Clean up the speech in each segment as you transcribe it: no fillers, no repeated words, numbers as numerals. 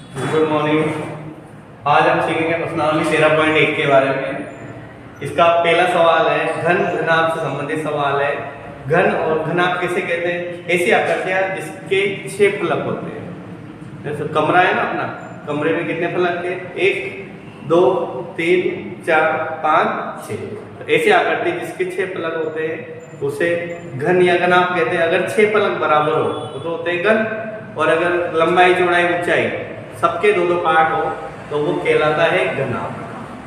Good morning. आज हम सीखेंगे प्रश्नावली 13.1 के बारे में। इसका पहला सवाल है, घन घनाभ से संबंधित सवाल है। घन और घनाभ किसे कहते हैं? ऐसी आकृतियां जिसके 6 फलक होते हैं। जैसे कमरा है ना अपना, कमरे में कितने फलक है? 1 2 3 4 5 6। ऐसी आकृति जिसके 6 फलक होते हैं उसे घन या घनाभ कहते हैं। अगर 6 फलक बराबर हो तो होते हैं घन, और अगर लंबाई चौड़ाई ऊंचाई सबके दो पार्ट हो तो वो कहलाता है घनाभ।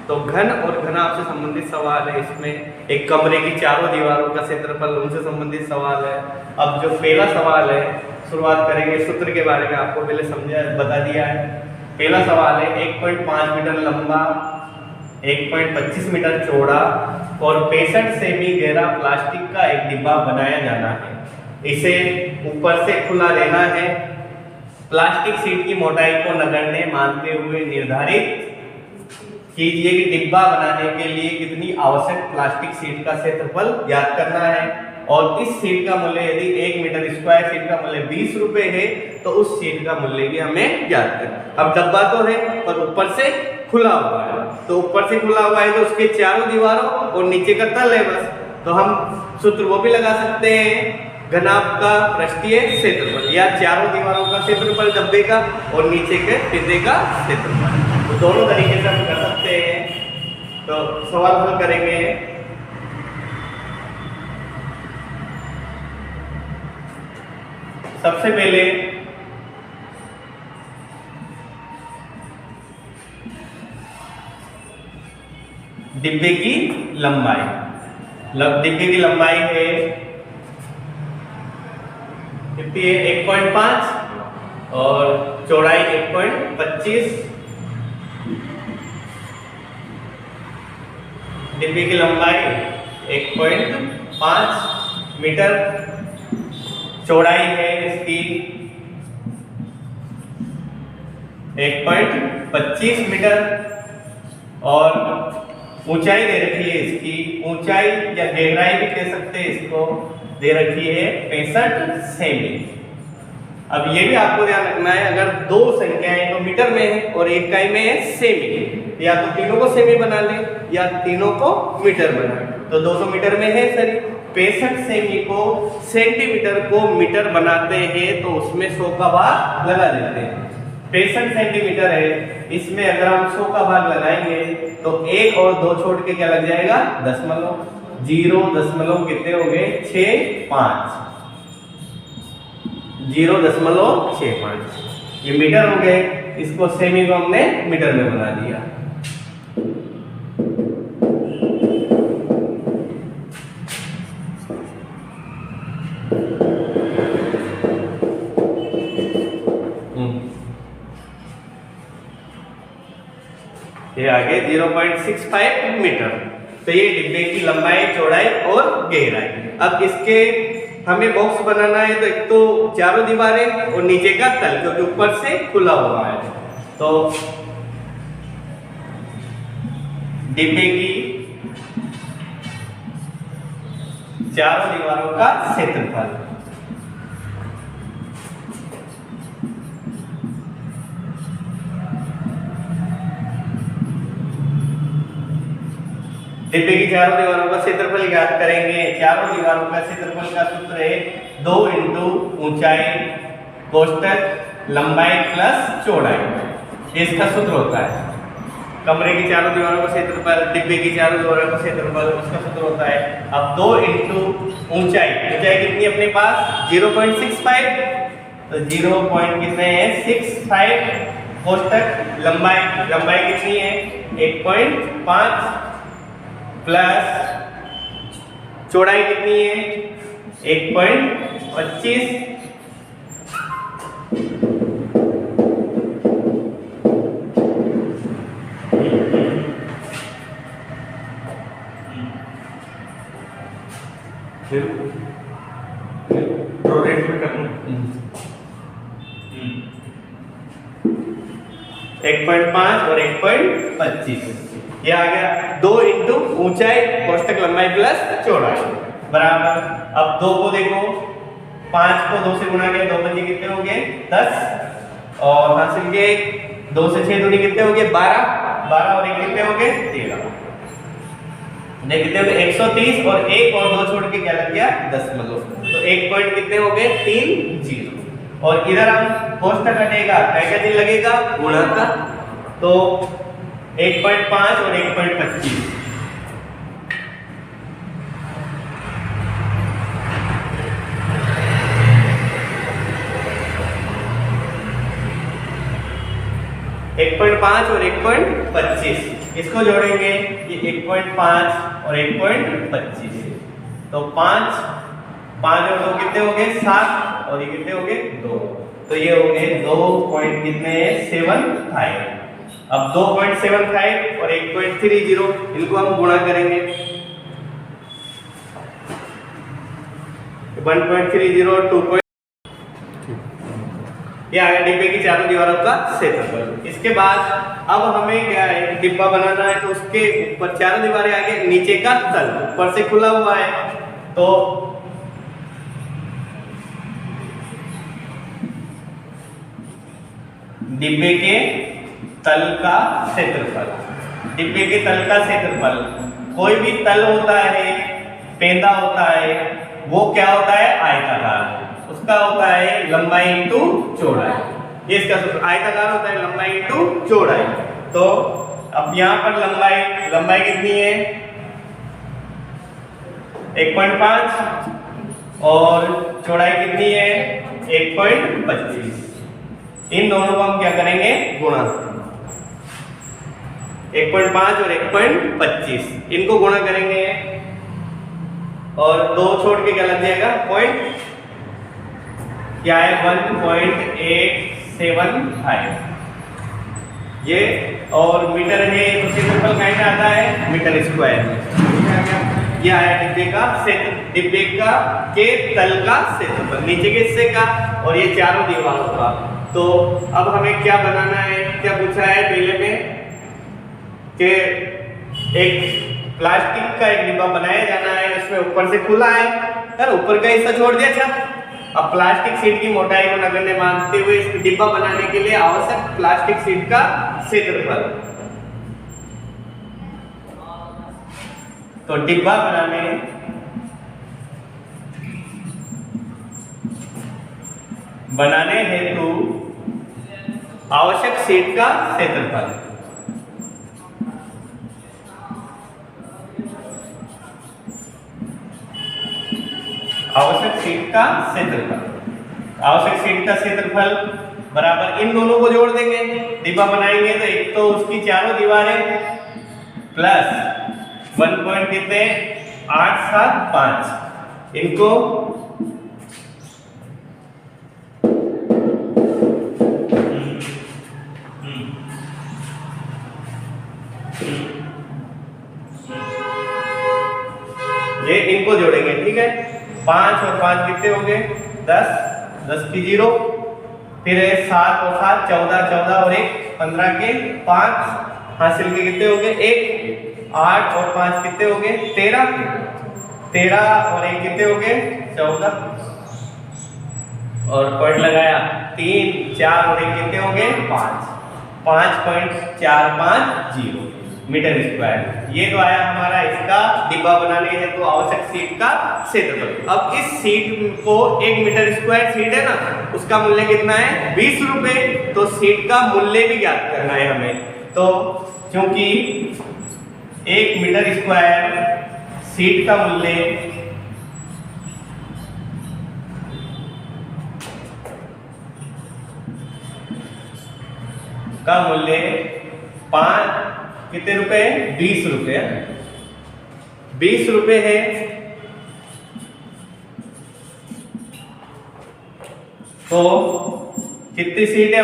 तो घन और घनाभ से संबंधित सवाल है। इसमें एक कमरे की चारों दीवारों का क्षेत्रफल, उनसे संबंधित सवाल है। अब जो पहला सवाल है, शुरुआत करेंगे सूत्र के बारे में। आपको पहले बता दिया है। पहला सवाल है, 1.5 मीटर लंबा, 1.25 मीटर चौड़ा और 65 सेमी गहरा प्लास्टिक का एक डिब्बा बनाया जाना है। इसे ऊपर से खुला रहना है। प्लास्टिक शीट की मोटाई को नगण्य मानते हुए निर्धारित कीजिए कि डिब्बा बनाने के लिए कितनी आवश्यक प्लास्टिक शीट का क्षेत्रफल ज्ञात करना है। और इस शीट का मूल्य, यदि 1 मीटर स्क्वायर शीट का मूल्य 20 रुपए है तो उस शीट का मूल्य भी हमें ज्ञात करना। अब डब्बा तो है पर ऊपर से खुला हुआ है, तो ऊपर से खुला हुआ है तो उसके चारों दीवारों और नीचे का तल है बस। तो हम सूत्र वो भी लगा सकते हैं, घनाभ का पृष्ठीय क्षेत्रफल या चारों दीवारों का क्षेत्रफल डब्बे का और नीचे के पिंडे का क्षेत्रफल। तो दोनों तरीके से हम कर सकते हैं। तो सवाल हल करेंगे। सबसे पहले डिब्बे की लंबाई, डिब्बे की लंबाई है कितनी है? 1.5 और चौड़ाई 1.25। डिब्बे की लंबाई 1.5 मीटर, चौड़ाई है इसकी 1.25 मीटर और ऊंचाई दे रखी है इसकी, ऊंचाई या गहराई भी कह सकते हैं इसको, दे रखी है 65 सेमी। अब ये भी आपको ध्यान रखना है, अगर दो संख्याएं तो मीटर में है और एक इकाई में है सेमी, या तो तीनों को सेमी बना ले या तीनों को मीटर बना ले। तो 200 मीटर में है सर, 65 सेमी को सेंटीमीटर को मीटर बनाते हैं तो उसमें 100 का भाग लगा देते हैं। 65 सेंटीमीटर है, इसमें अगर हम 100 का भाग लगाएंगे तो 1 और 2 छोड़ के क्या लग जाएगा? दशमलव। 0 दशमलव कितने हो गए? 65। 0.65 ये मीटर हो गए। इसको सेमी को हमने मीटर में बना दिया। ये आगे 0.65 मीटर। तो ये डिब्बे की लंबाई, चौड़ाई और गहराई। अब इसके हमें बॉक्स बनाना है तो एक तो चारों दीवारें और नीचे का तल, क्योंकि ऊपर से खुला हुआ है। तो डिब्बे की चारों दीवारों का क्षेत्रफल, डिब्बे की चारों दीवारों का क्षेत्रफल ज्ञात करेंगे। चारों दीवारों का क्षेत्रफल का सूत्र है 2 इंटू ऊंचाई कोष्टक लंबाई प्लस चौड़ाई। इसका सूत्र होता है कमरे की चारों दीवारों का क्षेत्रफल, डिब्बे की चारों दीवारों का क्षेत्रफल, उसका सूत्र होता है। अब 2 इंटू ऊंचाई, ऊंचाई कितनी अपने पास? 0.65, तो 0. कितने हैं? 65 कोष्टक लंबाई, लंबाई कितनी है? 1.5 प्लस चौड़ाई कितनी है? 1.25। प्रोरेट में करना 1.5 और 1.25 ये आ गया। 2 इंटू ऊंचाई कोष्टक लंबाई प्लस चौड़ाई बराबर। अब 2 को देखो, 5 को 2 से गुणा किया, 2 बचे कितने हो गए? 10 और हासिल के 2 से 6 दूनी कितने हो गए 12, 12 और 1 कितने हो गए 13, कितने हो गए 130 और 1 और 2 छोड़ के क्या लग गया दशमलव, तो 1 पॉइंट कितने हो गए 3 0, और इधर हम कोष्ठक हटेगा क्या दिन लगेगा गुणा का, तो 1.5 और 1.25, एक 1.5 और 1.25 इसको जोड़ेंगे, ये 1.5 और 1.25, तो 5 और 2 कितने हो गए 7 और ये कितने हो गए 2, तो ये हो गए 2 पॉइंट कितने 75। अब 2.75 और 1.30 इनको हम गुणा करेंगे, 1.30 2. ये आ गया डिब्बे की चारों दीवारों का क्षेत्रफल। इसके बाद अब हमें क्या है डिब्बा बनाना है, तो उसके ऊपर चारों दीवारें आगे, नीचे का तल ऊपर से खुला हुआ है, तो डिब्बे के तल का क्षेत्रफल, डिब्बे के तल का क्षेत्रफल, कोई भी तल होता है पेंदा होता है वो क्या होता है आयताकार, उसका होता है लंबाई इंटू चौड़ाई, ये इसका सूत्र आयताकार होता है लंबाई इंटू चौड़ाई। तो अब यहाँ पर लंबाई कितनी है 1.5 और चौड़ाई कितनी है 1.25, इन दोनों को हम क्या करेंगे गुणा, 1.5 और 1.25 इनको गुणा करेंगे, और 2 छोड़ के क्या लग जाएगा पॉइंट, क्या है 1.875 ये, और मीटर है तो क्षेत्रफल कहाँ आता है मीटर स्क्वायर में, यह है डिब्बे का क्षेत्र, डिब्बे का के तल का क्षेत्रफल, नीचे के हिस्से का और ये चारों दीवारों का। तो अब हमें क्या बनाना है, क्या पूछा है पहले में कि एक प्लास्टिक का एक डिब्बा बनाया जाना है, उसमें ऊपर से खुला है यार, ऊपर का हिस्सा छोड़ दिया छत। अब प्लास्टिक शीट की मोटाई को नगण्य मानते हुए इस डिब्बा बनाने के लिए आवश्यक प्लास्टिक शीट का क्षेत्रफल, तो डिब्बा बनाने हेतु आवश्यक शीट का क्षेत्रफल, आवश्यक शीट का क्षेत्रफल, आवश्यक शीट का क्षेत्रफल बराबर इन दोनों को जोड़ देंगे, डिब्बा बनाएंगे तो एक तो उसकी चारों दीवारें प्लस 1 पॉइंट कितने 875 इनको ये इनको जोड़ेंगे, ठीक है 5 और 5 कितने हो गए 10, 10 की 0, फिर 7 और 7 14, 14 और 1 15 के 5 हासिल के कितने हो गए 1, 8 और 5 कितने हो गए 13, 13 और 1 कितने हो गए 14, और पॉइंट लगाया 3, 4 और 1 कितने हो गए 5, 5.450 मीटर स्क्वायर। ये तो आया हमारा इसका डिब्बा बनाने हेतु तो आवश्यक सीट का क्षेत्रफल। अब इस सीट को 1 मीटर स्क्वायर सीट है ना, उसका मूल्य कितना है 20 रुपए, तो सीट का मूल्य भी ज्ञात करना है हमें। तो क्योंकि 1 मीटर स्क्वायर सीट का मूल्य का मूल्य 5 कितने रुपए 20 रुपए, 20 रुपए है, तो कितनी सीट है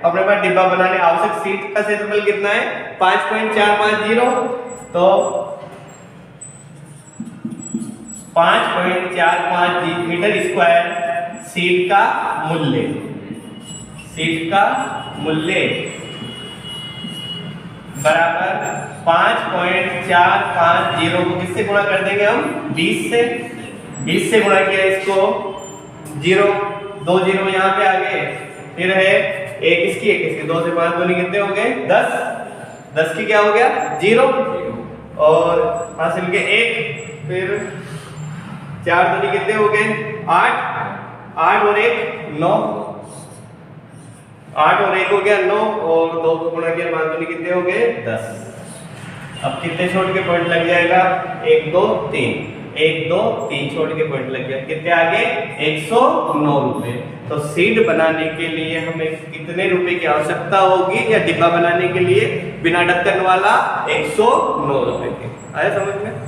अपने पास डिब्बा बनाने आवश्यक सीट का क्षेत्रफल कितना है 5.450, तो 5.450 मीटर स्क्वायर सीट का मूल्य, सीट का मूल्य बराबर 5.450 को किससे गुणा कर देंगे हम 20 से, 20 से गुणा किया इसको 0, 2 0 यहाँ पे आ गए, फिर है एक इसकी 2 से 5 दूनी कितने हो गए 10, 10 की क्या हो गया 0 और हासिल के 1, फिर 4 दूनी कितने हो गए 8, 8 और 1 9, 8 और 1 हो गया 9 और 2 को गुणा किया 5 दूनी कितने हो गए 10। अब कितने छोड़ के पॉइंट लग जाएगा 1 2 3, 1 2 3 छोड़ के पॉइंट लग गया, कितने आगे 109 रुपए। तो सीड बनाने के लिए हमें कितने रुपए की आवश्यकता होगी, या डिब्बा बनाने के लिए बिना ढक्कन वाला 109 रुपए के। आया समझ में?